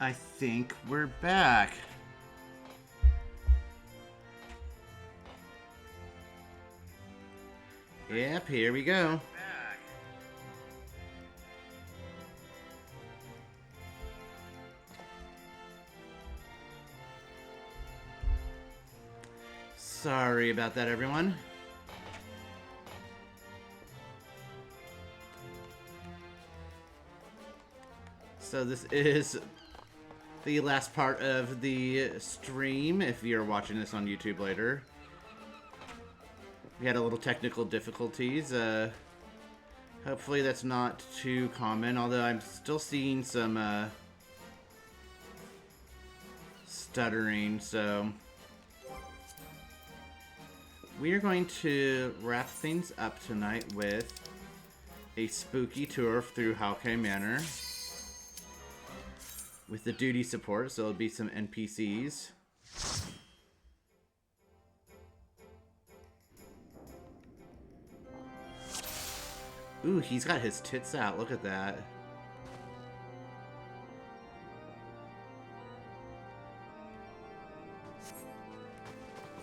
I think we're back. Yep, here we go. Sorry about that, everyone. So this is the last part of the stream, if you're watching this on YouTube later. We had a little technical difficulties. Hopefully that's not too common, although I'm still seeing some stuttering, so we are going to wrap things up tonight with a spooky tour through Hawkeye Manor with the duty support, so there'll be some NPCs. Ooh, he's got his tits out. Look at that.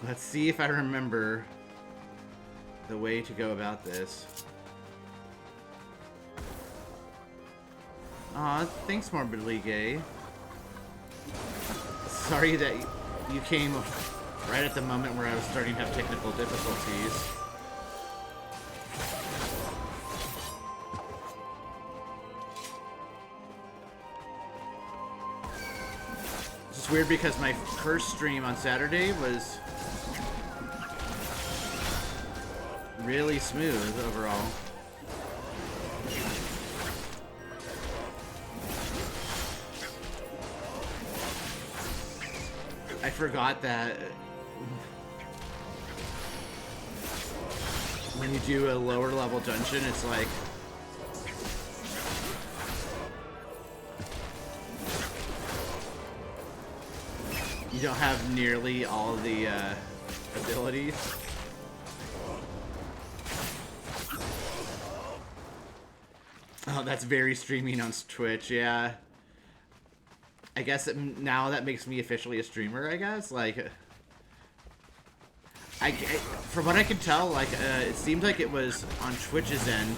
Let's see if I remember the way to go about this. Aw, thanks, Morbidly Gay. Sorry that you came right at the moment where I was starting to have technical difficulties. It's weird because my first stream on Saturday was really smooth overall. I forgot that when you do a lower level dungeon, it's like you don't have nearly all the abilities. Oh, that's very streaming on Twitch, yeah. I guess now that makes me officially a streamer, I guess. Like, from what I can tell, like, it seemed like it was on Twitch's end,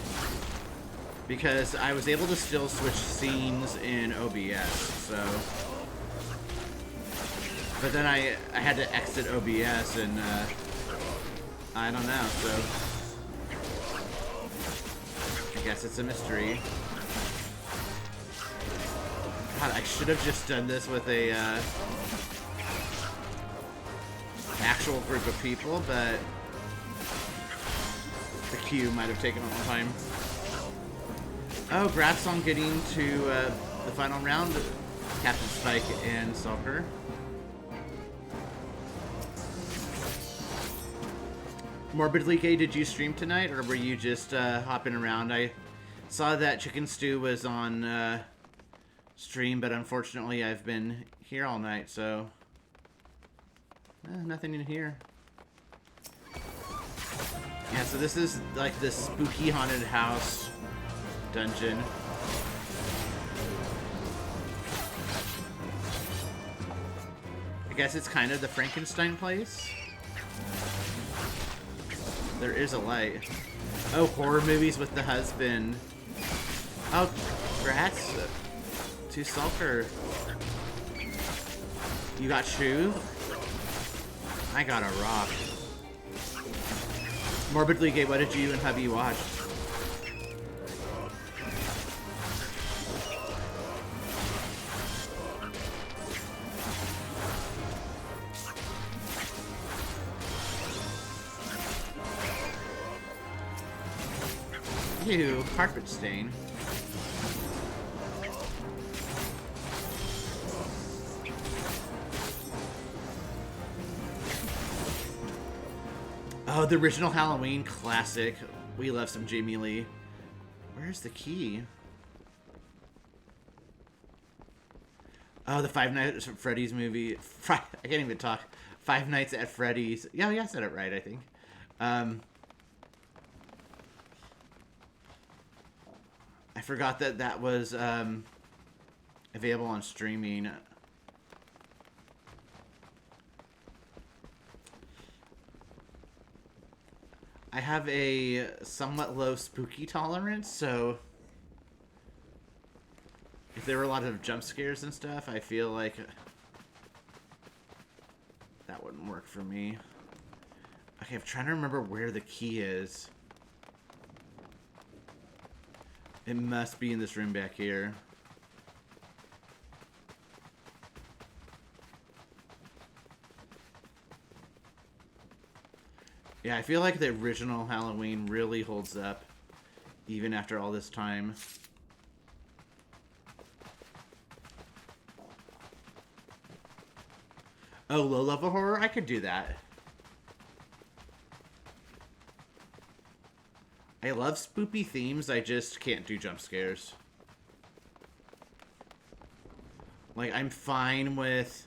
because I was able to still switch scenes in OBS, so. But then I had to exit OBS, and I don't know, so I guess it's a mystery. God, I should have just done this with a actual group of people, but the queue might have taken a long time. Oh, congrats on getting to the final round, Captain Spike and Sulker. Morbidly Gay, did you stream tonight, or were you just hopping around? I saw that Chicken Stew was on stream, but unfortunately I've been here all night, so nothing in here. Yeah, so this is like the spooky haunted house dungeon. I guess it's kind of the Frankenstein place. There is a light. Oh, horror movies with the husband. Oh, congrats to Sulker. You got shoe? I got a rock. Morbidly Gay, what did you and hubby watch? Ew, carpet stain. Oh, the original Halloween classic. We love some Jamie Lee. Where's the key? Oh, the Five Nights at Freddy's movie. I can't even talk. Five Nights at Freddy's. Yeah, I said it right, I think. I forgot that that was Available on streaming. I have a somewhat low spooky tolerance, so if there were a lot of jump scares and stuff, I feel like that wouldn't work for me. Okay, I'm trying to remember where the key is. It must be in this room back here. Yeah, I feel like the original Halloween really holds up, even after all this time. Oh, low-level horror? I could do that. I love spoopy themes, I just can't do jump scares. Like, I'm fine with...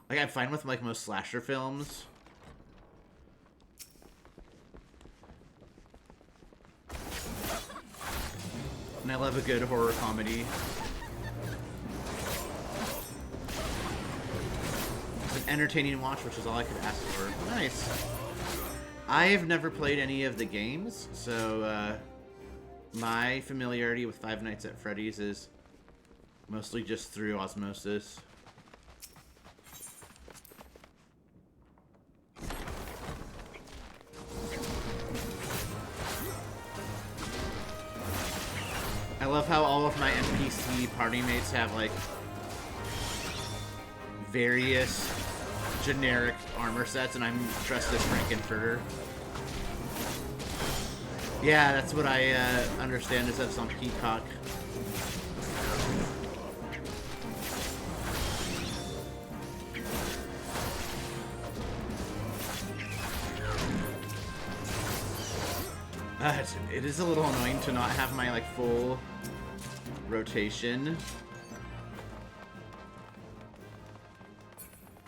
Like, I'm fine with, like, most slasher films. And I love a good horror comedy. It's an entertaining watch, which is all I could ask for. Nice. I have never played any of the games, so my familiarity with Five Nights at Freddy's is mostly just through osmosis. I love how all of my NPC party mates have, like, various generic armor sets, and I'm dressed as Frankenfurter. Yeah, that's what I understand is that's on Peacock. It is a little annoying to not have my, like, full rotation.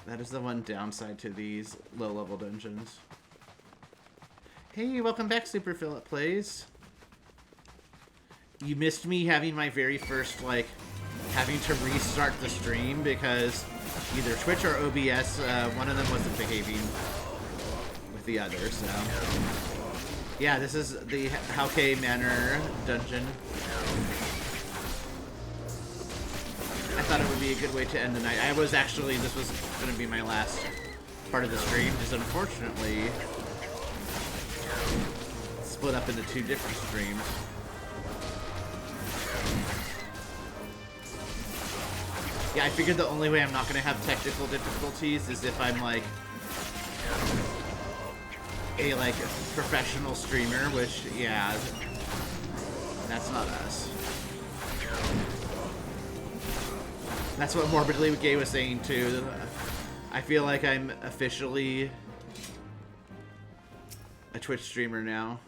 That is the one downside to these low-level dungeons. Hey, welcome back, Super Philip Plays. You missed me having my very first, like, having to restart the stream because either Twitch or OBS, one of them wasn't behaving with the other, so... Yeah, this is the Hauke Manor dungeon. I thought it would be a good way to end the night. I was actually, this was going to be my last part of the stream, just unfortunately split up into two different streams. Yeah, I figured the only way I'm not going to have technical difficulties is if I'm, like, a, like, professional streamer, which, yeah, that's not us. That's what Morbidly Gay was saying, too. I feel like I'm officially a Twitch streamer now.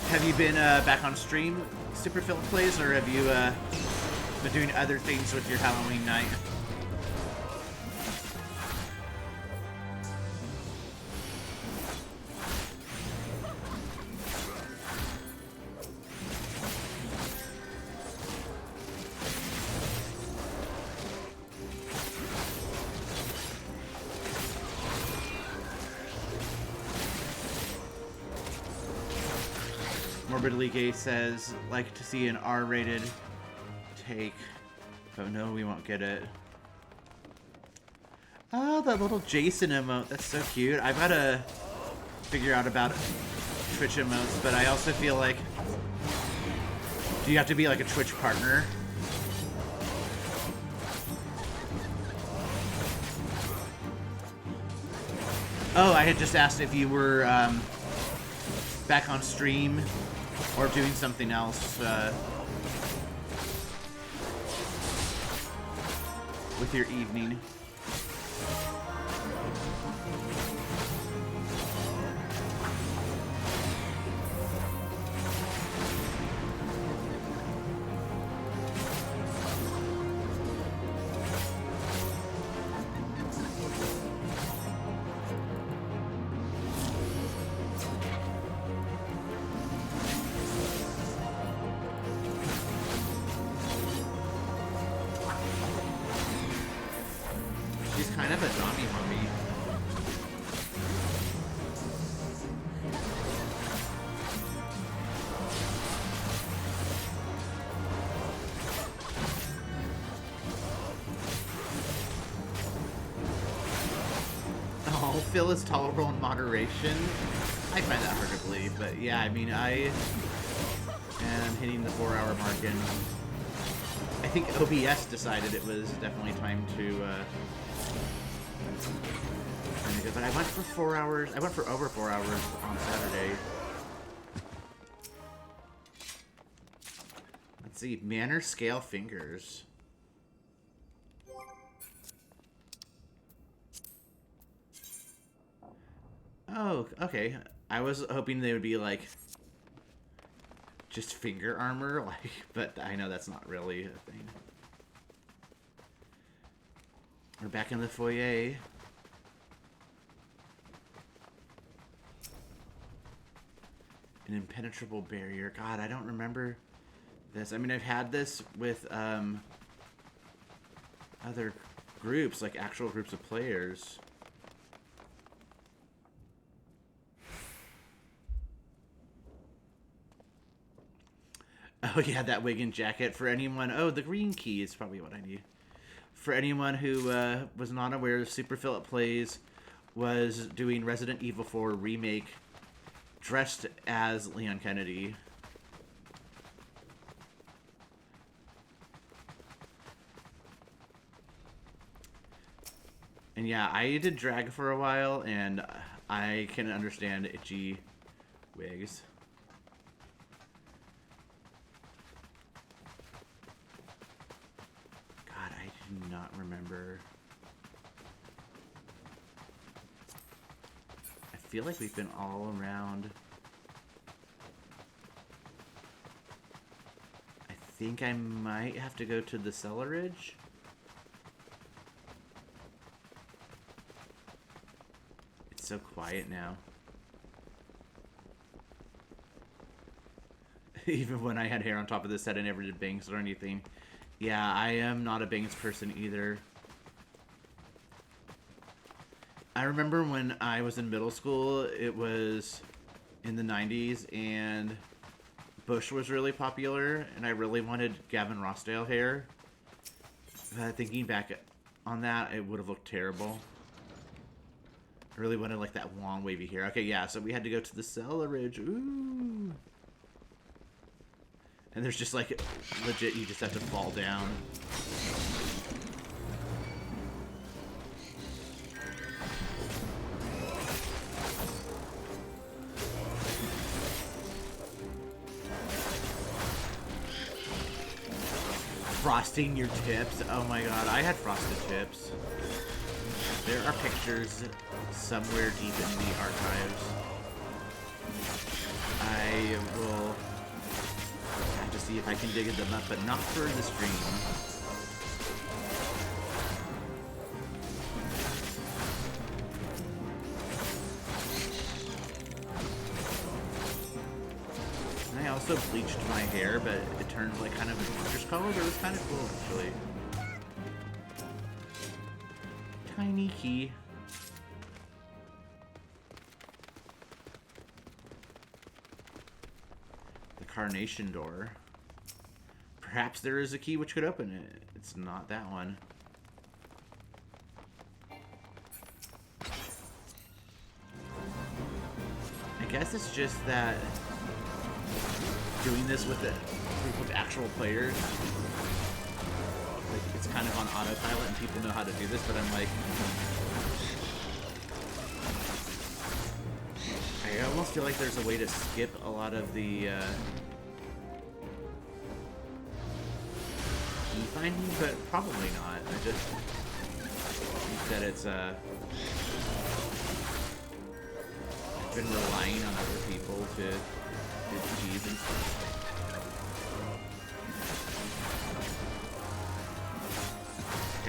Have you been back on stream, Super Philip Plays, or have you been doing other things with your Halloween night? Morbidly Gay says, like to see an R-rated take, but no, we won't get it. Oh, that little Jason emote, that's so cute. I've got to figure out about Twitch emotes, but I also feel like, do you have to be like a Twitch partner? Oh, I had just asked if you were back on stream or doing something else with your evening. kind of a zombie mummy. Oh, Phil is tolerable in moderation. I find that hard to believe, but yeah, I mean, I am hitting the 4-hour mark, and I think OBS decided it was definitely time to go, but I went for 4 hours. I went for over 4 hours on Saturday. Let's see, manner scale fingers. Oh, okay. I was hoping they would be like just finger armor, like, but I know that's not really a thing. We're back in the foyer. An impenetrable barrier. God, I don't remember this. I mean, I've had this with other groups, like actual groups of players. Oh yeah, that wig and jacket. For anyone... Oh, the green key is probably what I need. For anyone who was not aware, Super Philip Plays was doing Resident Evil 4 Remake dressed as Leon Kennedy. And yeah, I did drag for a while, and I can understand itchy wigs. God, I do not remember. I feel like we've been all around. I think I might have to go to the cellarage. It's so quiet now. Even when I had hair on top of this head, I never did bangs or anything. Yeah, I am not a bangs person either. I remember when I was in middle school, it was in the 90s, and Bush was really popular, and I really wanted Gavin Rossdale hair. But thinking back on that, it would have looked terrible. I really wanted like that long wavy hair. Okay, yeah, so we had to go to the cellarage. Ooh. And there's just like, legit, you just have to fall down. Frosting your tips. Oh my god, I had frosted tips. There are pictures somewhere deep in the archives. I will have to see if I can dig them up, but not for the stream. And I also bleached my hair, but it turned like kind of a orange color, but it was kind of cool actually. Tiny key. The carnation door. Perhaps there is a key which could open it. It's not that one. I guess it's just that doing this with a group of actual players, like, it's kind of on autopilot and people know how to do this, but I'm like, I almost feel like there's a way to skip a lot of the key finding, but probably not. I just think that it's I've been relying on other people to do keys and stuff.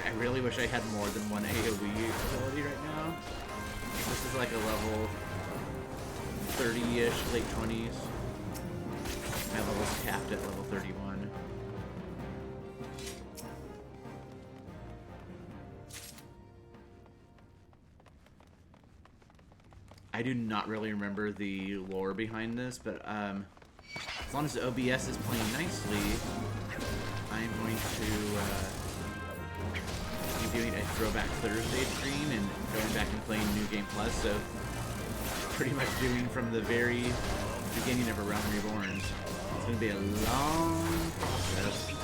I really wish I had more than one AoE ability right now. This is like a level 30-ish, late 20s. My level's capped at level 31. I do not really remember the lore behind this, but as long as the OBS is playing nicely, I'm going to be doing a Throwback Thursday stream and going back and playing New Game Plus, so pretty much doing from the very beginning of A Realm Reborn. It's going to be a long process.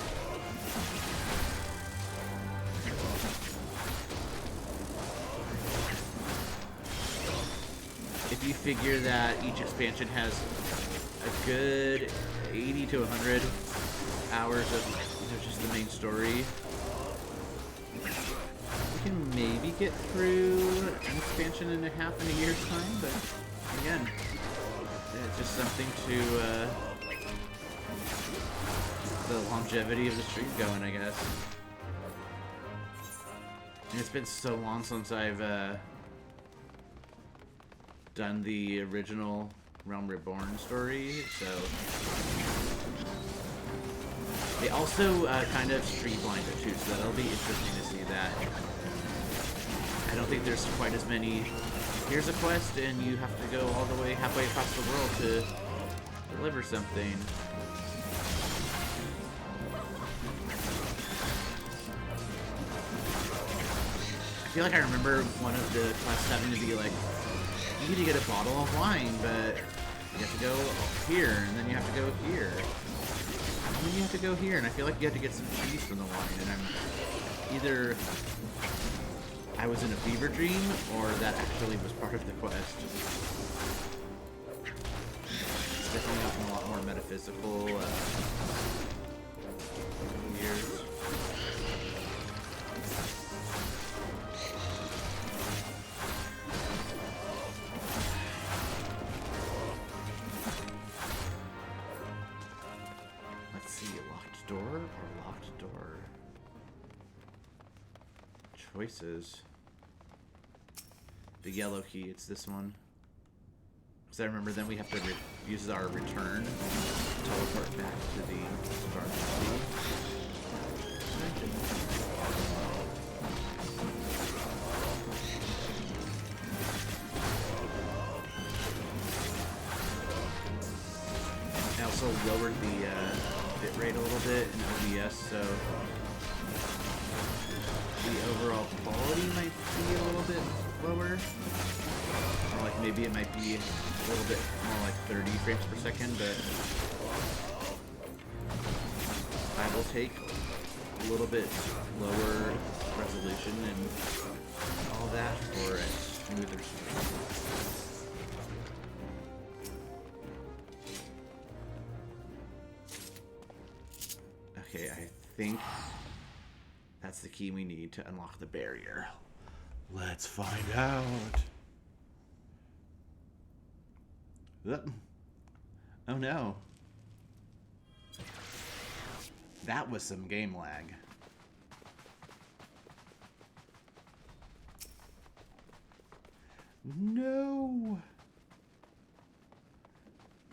If you figure that each expansion has a good 80 to 100 hours of just the main story, we can maybe get through an expansion and a half in a year's time, but again, it's just something to the longevity of the stream going, I guess. And it's been so long since I've done the original Realm Reborn story, so they also kind of streamlined it too, so that'll be interesting to see that. I don't think there's quite as many. Here's a quest, and you have to go all the way halfway across the world to deliver something. I feel like I remember one of the quests having to be like, you need to get a bottle of wine, but you have to go here, and then you have to go here. And then you have to go here, and I feel like you have to get some cheese from the wine, and I'm either I was in a fever dream, or that actually was part of the quest. It's definitely gotten a lot more metaphysical years. Choices. The yellow key, it's this one. Because I remember then we have to use our return to teleport back to the dark sea. I also lowered the bit rate a little bit in OBS, so the overall quality might be a little bit lower. Or like maybe it might be a little bit more like 30 frames per second, but I will take a little bit lower resolution and all that for a smoother stream. Okay, I think that's the key we need to unlock the barrier. Let's find out. Oh no. That was some game lag. No.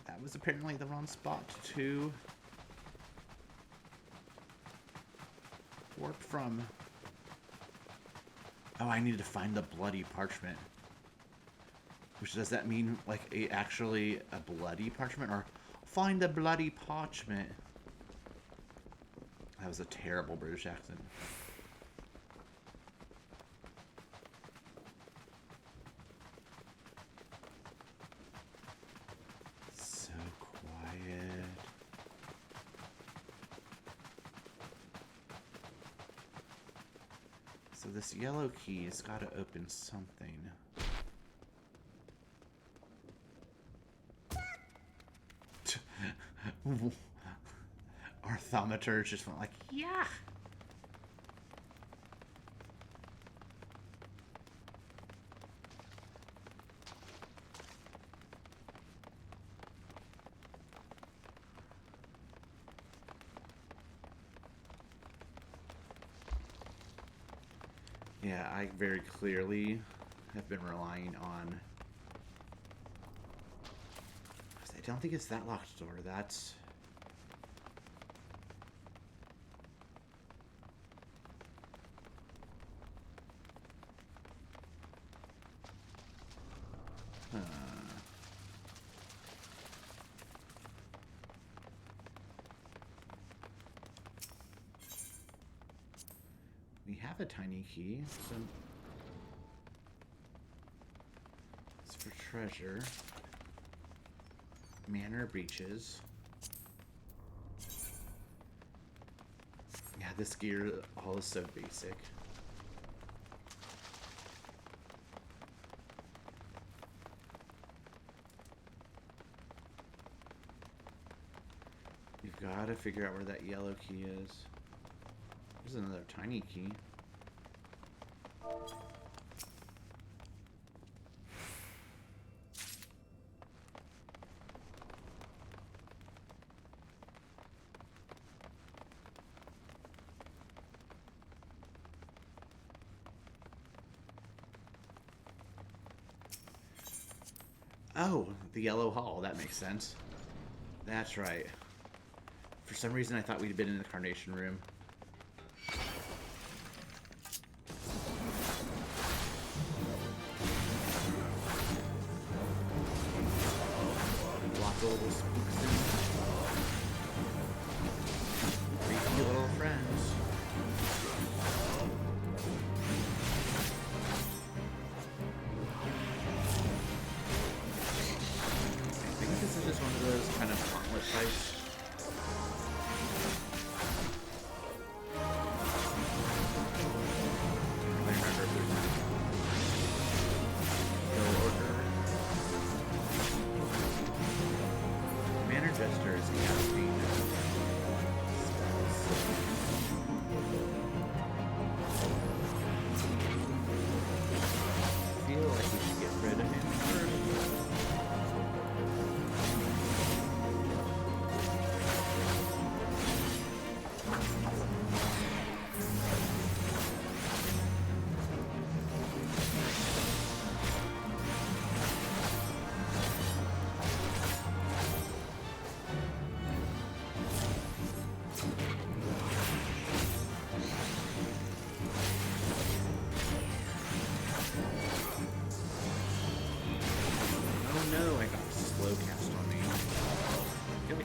That was apparently the wrong spot to warp from. Oh, I needed to find the bloody parchment. Which, does that mean like actually a bloody parchment, or find the bloody parchment? That was a terrible British accent. So quiet. So this yellow key has got to open something. Our thermometer just went like, yeah. Yeah, I very clearly have been relying on... I don't think it's that locked door. That's... Huh. have a tiny key, so it's for treasure. Manor breaches. Yeah, this gear all is so basic. You've got to figure out where that yellow key is. There's another tiny key. Oh, the yellow hall. That makes sense. That's right. For some reason, I thought we'd been in the Carnation room. Lots of little spooks and creepy little friends. I think this is just one of those kind of gauntlet fights.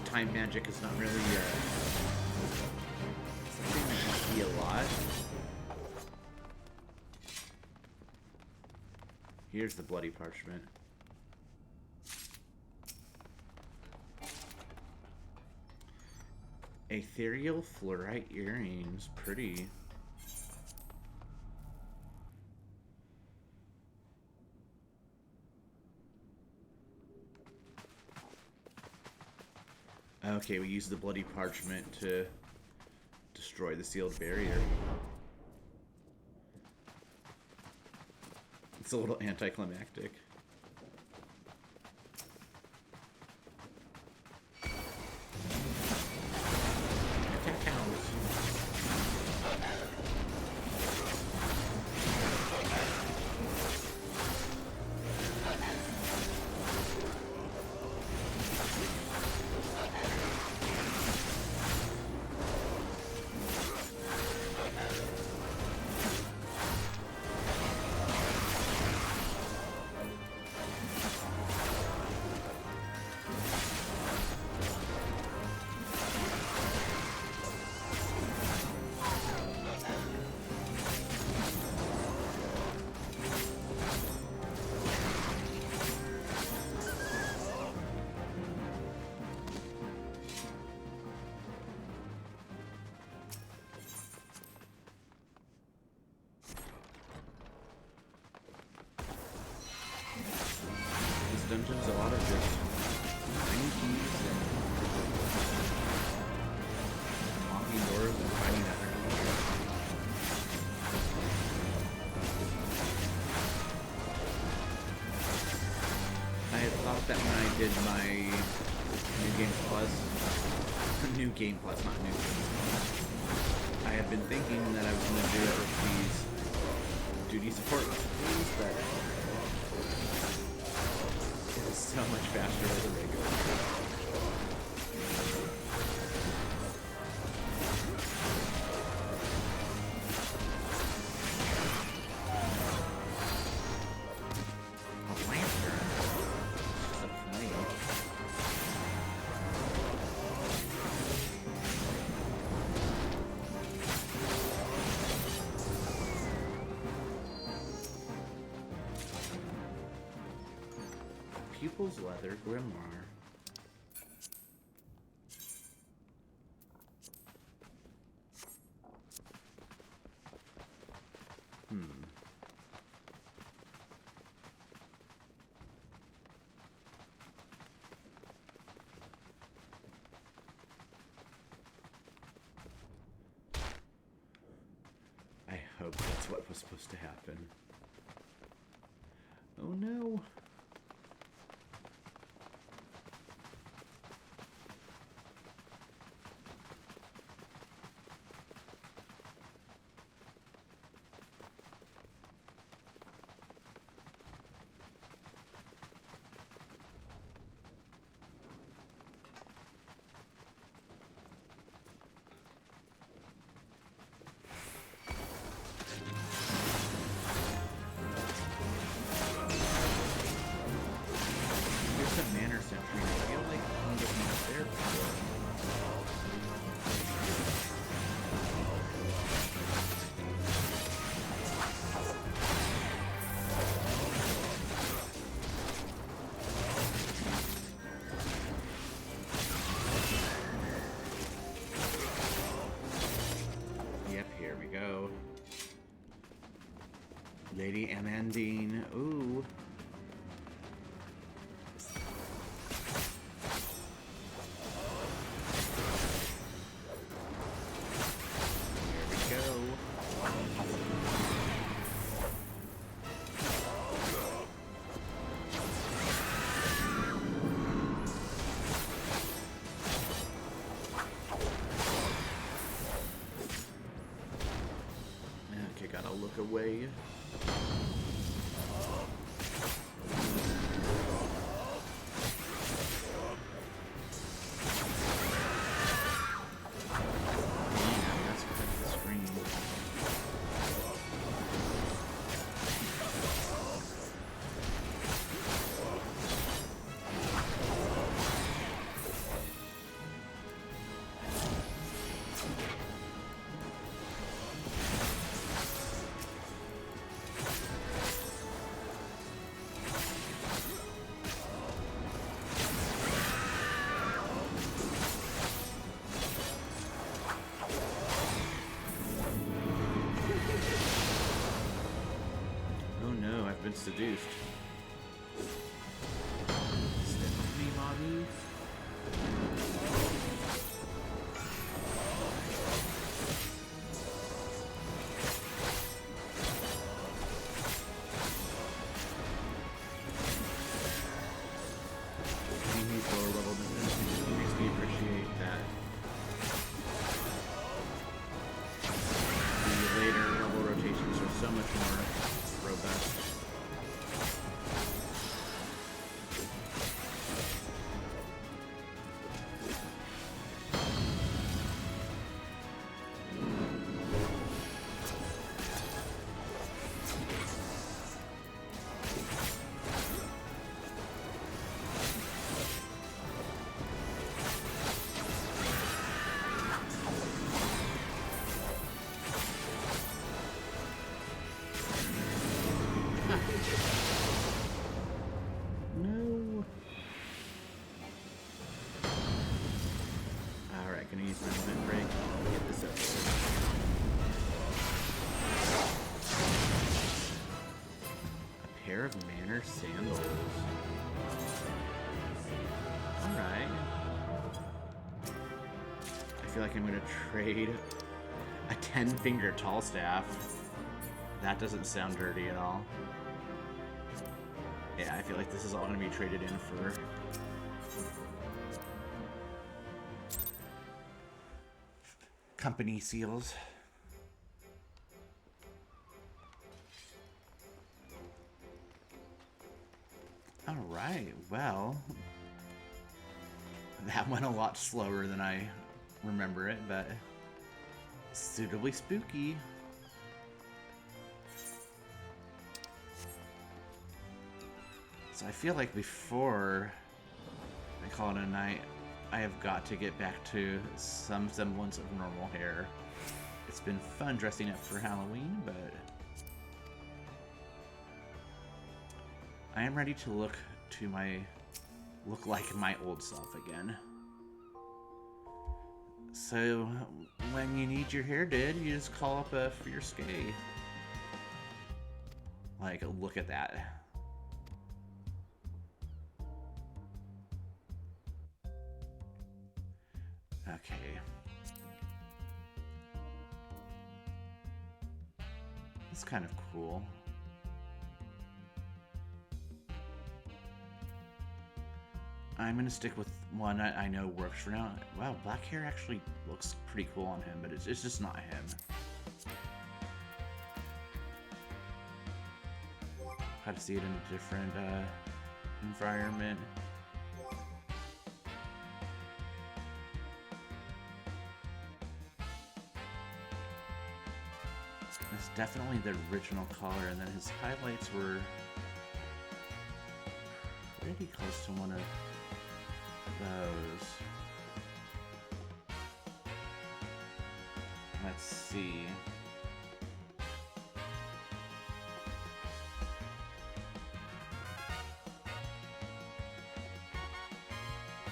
Time magic is not really something that you see a lot. Here's the bloody parchment. Ethereal fluorite earrings. Pretty. Okay, we use the bloody parchment to destroy the sealed barrier. It's a little anticlimactic. Attack cows. Dungeons, a lot of just tiny keys and locking doors and finding that I had thought that when I did my New Game Plus, not New Game Plus, I had been thinking that I was going to do it with these duty support recipes, but so much faster with a regular. Devil's Leather Grimoire. I hope that's what was supposed to happen. Oh no. Lady Amandine. Ooh. Here we go. Okay, gotta look away. Been seduced. Step with me, mommy. He's lower level than this. It makes me appreciate that. The later level rotations are so much more robust. No. Alright, gonna use my movement break. Get this up. A pair of Manor sandals. Alright. I feel like I'm gonna trade a 10-finger tall staff. That doesn't sound dirty at all. Yeah, I feel like this is all going to be traded in for company seals. Alright, well, that went a lot slower than I remember it, but suitably spooky. So I feel like before I call it a night, I have got to get back to some semblance of normal hair. It's been fun dressing up for Halloween, but I am ready to look to my look like my old self again. So, when you need your hair did, you just call up a Fierce Gay. Like, look at that. Okay. It's kind of cool. I'm gonna stick with one I know works for now. Wow, black hair actually looks pretty cool on him, but it's just not him. Had to see it in a different environment. It's definitely the original color, and then his highlights were pretty close to one of those. Let's see.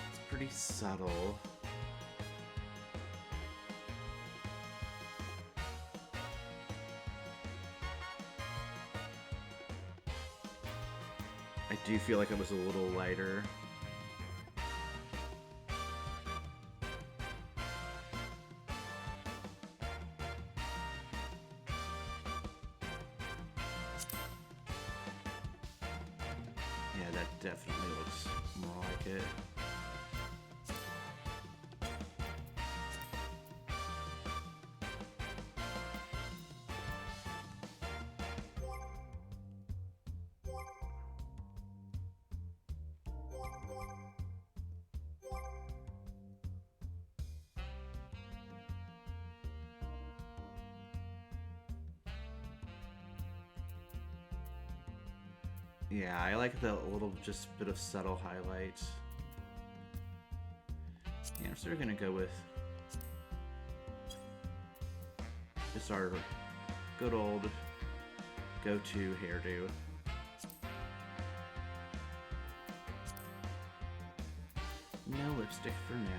It's pretty subtle. I do feel like it was a little lighter. Yeah, that definitely looks more like it. Yeah, I like the little just bit of subtle highlights. Yeah, so we're gonna go with just our good old go-to hairdo. No lipstick for now.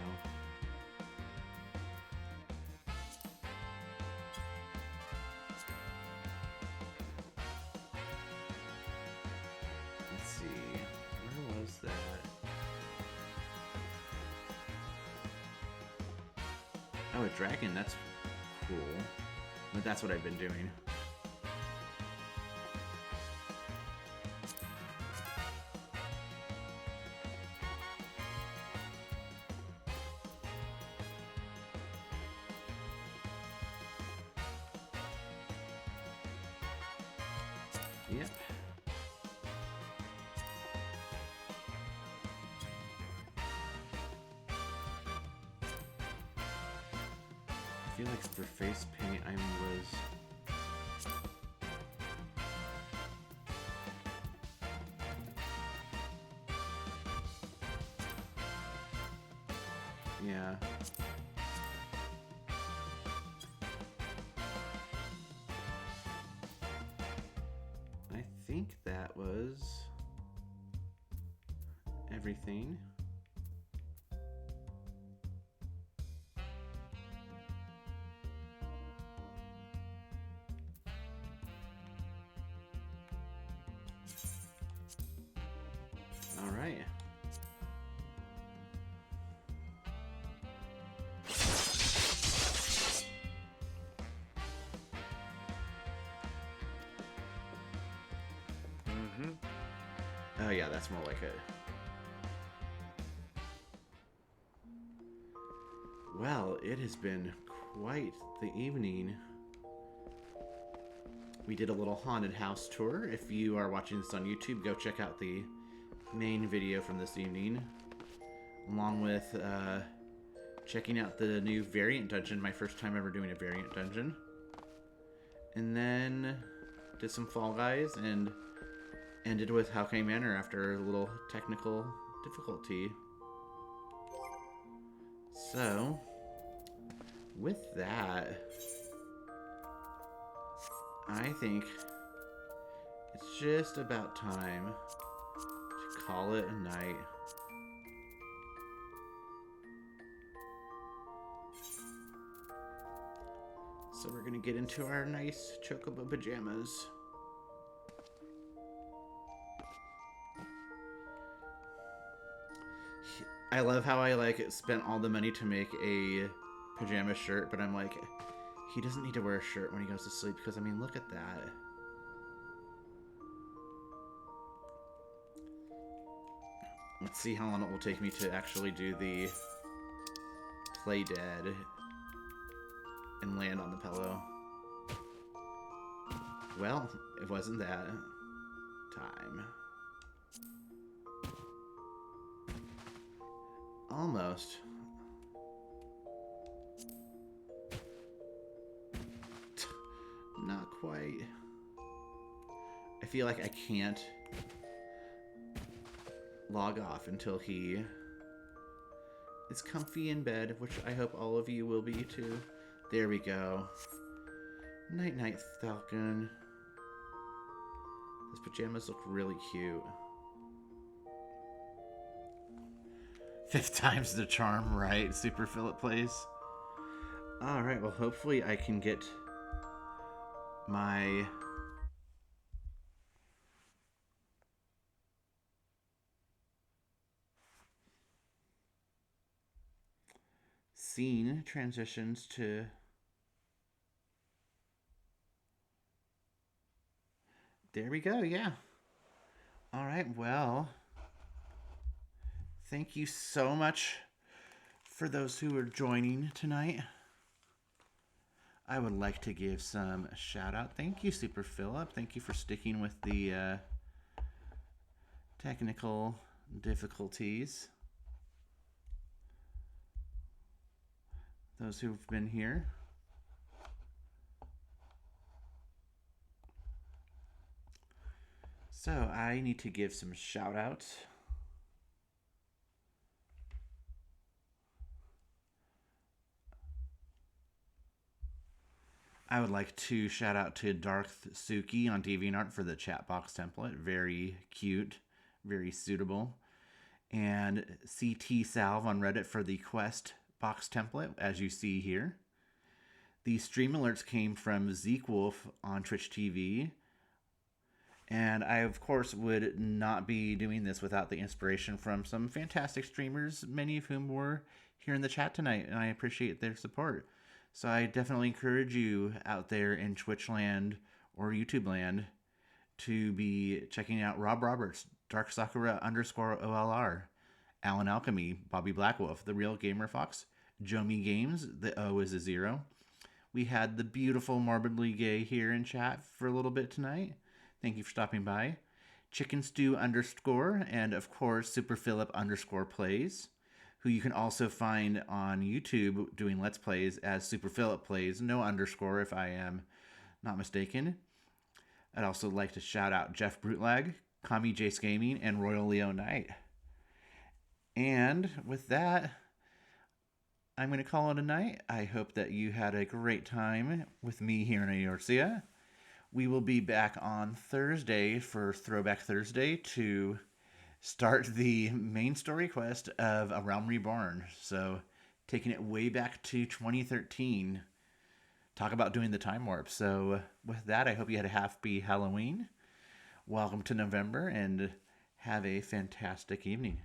Let's see, where was that? Oh, a dragon, that's cool. But that's what I've been doing. Yep. I feel like for face paint I was... Yeah. I think that was everything. All right. Oh yeah, that's more like it. Well, it has been quite the evening. We did a little haunted house tour. If you are watching this on YouTube, go check out the main video from this evening, along with checking out the new variant dungeon, my first time ever doing a variant dungeon. And then did some Fall Guys and ended with Howkai Manor after a little technical difficulty. So, with that, I think it's just about time to call it a night. So we're gonna get into our nice chocobo pajamas. I love how I like spent all the money to make a pajama shirt, but I'm like, he doesn't need to wear a shirt when he goes to sleep because I mean, look at that. Let's see how long it will take me to actually do the play dead and land on the pillow. Well, it wasn't that time. Almost. Not quite. I feel like I can't log off until he is comfy in bed, which I hope all of you will be too. There we go. Night night, Falcon. His pajamas look really cute. 5th time's the charm, right? Super Philip plays. Alright, well hopefully I can get my scene transitions to there we go, yeah. Alright, well, thank you so much for those who are joining tonight. I would like to give some shout out. Thank you, Super Philip. Thank you for sticking with the technical difficulties. Those who've been here. So I need to give some shout outs. I would like to shout out to Darth Suki on DeviantArt for the chat box template. Very cute, very suitable. And CT Salve on Reddit for the quest box template, as you see here. The stream alerts came from Zeke Wolf on Twitch TV. And I, of course, would not be doing this without the inspiration from some fantastic streamers, many of whom were here in the chat tonight, and I appreciate their support. So I definitely encourage you out there in Twitch land or YouTube land to be checking out Rob Roberts, Dark Sakura _OLR, Alan Alchemy, Bobby Blackwolf, The Real Gamer Fox, Jomi Games, the O is a 0. We had the beautiful Morbidly Gay here in chat for a little bit tonight. Thank you for stopping by. Chicken Stew _ and of course Super Philip _plays, who you can also find on YouTube doing Let's Plays as Super Philip Plays, no underscore if I am not mistaken. I'd also like to shout out Jeff Brutlag, Kami Jace Gaming, and Royal Leo Knight. And with that, I'm going to call it a night. I hope that you had a great time with me here in Eorzea. We will be back on Thursday for Throwback Thursday to start the main story quest of A Realm Reborn. So taking it way back to 2013. Talk about doing the time warp. So with that, I hope you had a happy Halloween. Welcome to November and have a fantastic evening.